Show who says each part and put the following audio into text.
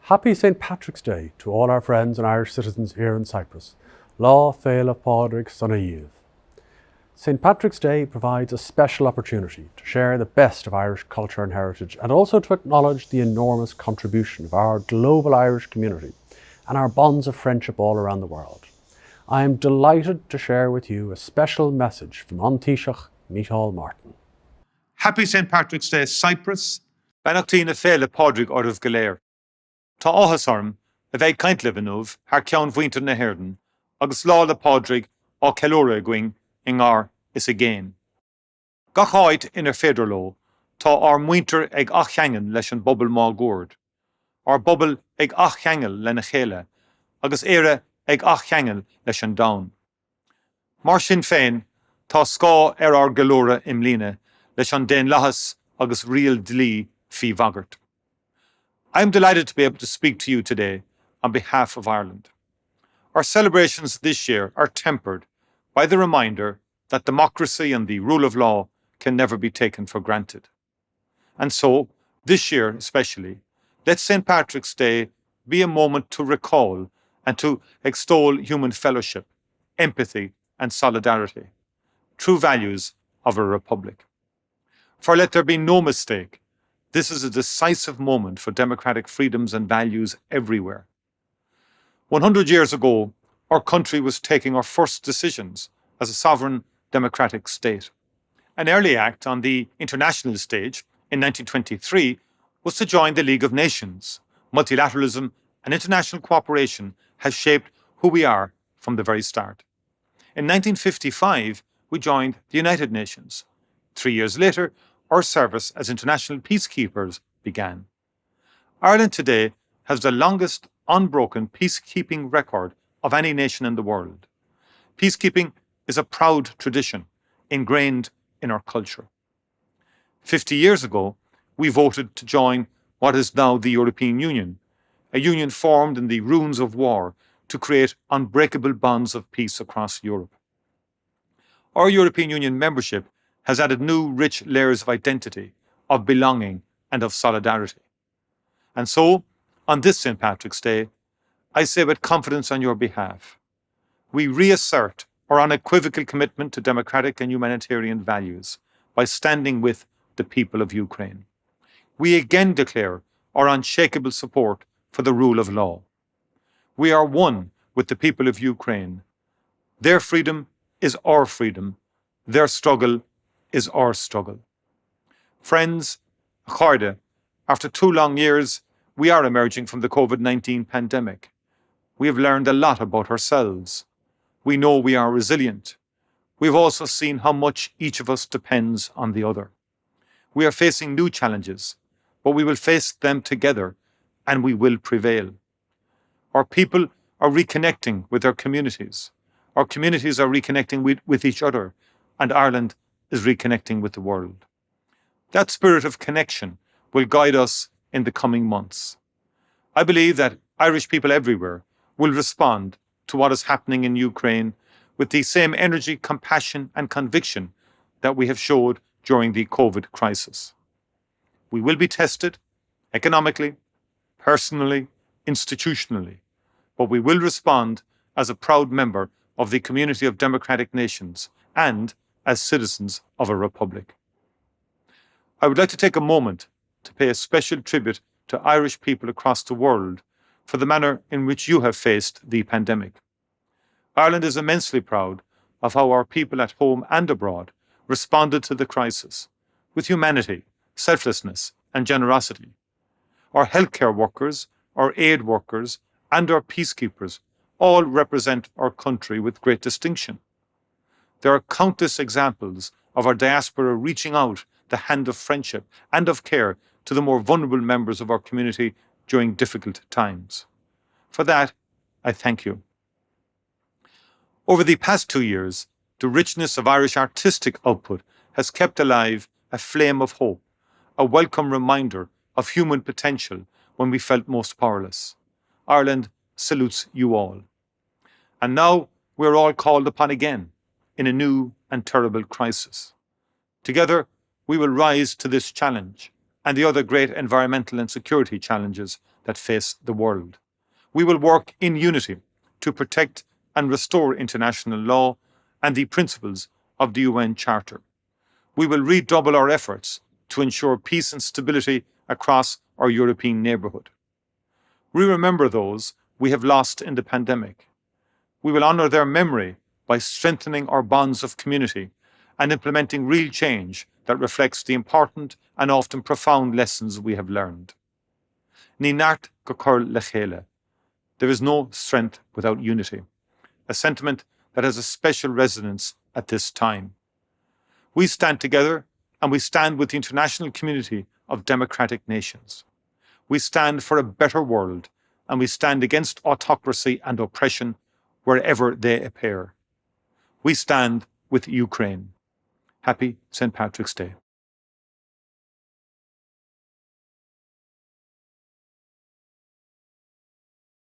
Speaker 1: Happy St. Patrick's Day to all our friends and Irish citizens here in Cyprus. Lá Féile Pádraig Sonna Díobh. St. Patrick's Day provides a special opportunity to share the best of Irish culture and heritage and also to acknowledge the enormous contribution of our global Irish community and our bonds of friendship all around the world. I am delighted to share with you a special message from Céad Míle Fáilte.
Speaker 2: Happy St. Patrick's Day, Cyprus. Benachtína Féile Pádraig Ormh Galéir. Tá áthas orm a bheith caint libanúh haar ceann bhuintir na Hérden, agus lá le Pádraig á Ceiliúradh going in ngár is a géin. Gach inar féidir ló, tá ár muintir ag achcheangan leis an bobal má gúrd. Ár bobal ag achcheangal le na chéile, agus éire ag achcheangal leis an dain. Mar sin féin, tá scá ár Ceiliúradh imlíne leis an déan lahas agus rial dlí fi bhagart. I am delighted to be able to speak to you today on behalf of Ireland. Our celebrations this year are tempered by the reminder that democracy and the rule of law can never be taken for granted. And so, this year especially, let St. Patrick's Day be a moment to recall and to extol human fellowship, empathy and solidarity, true values of a republic. For let there be no mistake, this is a decisive moment for democratic freedoms and values everywhere. 100 years ago, our country was taking our first decisions as a sovereign democratic state. An early act on the international stage in 1923 was to join the League of Nations. Multilateralism and international cooperation has shaped who we are from the very start. In 1955, we joined the United Nations. 3 years later, our service as international peacekeepers began. Ireland today has the longest unbroken peacekeeping record of any nation in the world. Peacekeeping is a proud tradition ingrained in our culture. 50 years ago, we voted to join what is now the European Union, a union formed in the ruins of war to create unbreakable bonds of peace across Europe. Our European Union membership has added new rich layers of identity, of belonging and of solidarity. And so, on this St. Patrick's Day, I say with confidence on your behalf, we reassert our unequivocal commitment to democratic and humanitarian values by standing with the people of Ukraine. We again declare our unshakable support for the rule of law. We are one with the people of Ukraine. Their freedom is our freedom. Their struggle is our struggle. Friends, after 2 long years, we are emerging from the COVID-19 pandemic. We have learned a lot about ourselves. We know we are resilient. We've also seen how much each of us depends on the other. We are facing new challenges, but we will face them together and we will prevail. Our people are reconnecting with their communities. Our communities are reconnecting with each other, and Ireland is reconnecting with the world. That spirit of connection will guide us in the coming months. I believe that Irish people everywhere will respond to what is happening in Ukraine with the same energy, compassion and conviction that we have showed during the COVID crisis. We will be tested economically, personally, institutionally, but we will respond as a proud member of the community of democratic nations and as citizens of a republic. I would like to take a moment to pay a special tribute to Irish people across the world for the manner in which you have faced the pandemic. Ireland is immensely proud of how our people at home and abroad responded to the crisis with humanity, selflessness and generosity. Our healthcare workers, our aid workers and our peacekeepers all represent our country with great distinction. There are countless examples of our diaspora reaching out the hand of friendship and of care to the more vulnerable members of our community during difficult times. For that, I thank you. Over the past 2 years, the richness of Irish artistic output has kept alive a flame of hope, a welcome reminder of human potential when we felt most powerless. Ireland salutes you all. And now we're all called upon again in a new and terrible crisis. Together, we will rise to this challenge and the other great environmental and security challenges that face the world. We will work in unity to protect and restore international law and the principles of the UN Charter. We will redouble our efforts to ensure peace and stability across our European neighbourhood. We remember those we have lost in the pandemic. We will honour their memory by strengthening our bonds of community and implementing real change that reflects the important and often profound lessons we have learned. Ní neart go cur le chéile. There is no strength without unity, a sentiment that has a special resonance at this time. We stand together and we stand with the international community of democratic nations. We stand for a better world and we stand against autocracy and oppression wherever they appear. We stand with Ukraine. Happy St. Patrick's Day.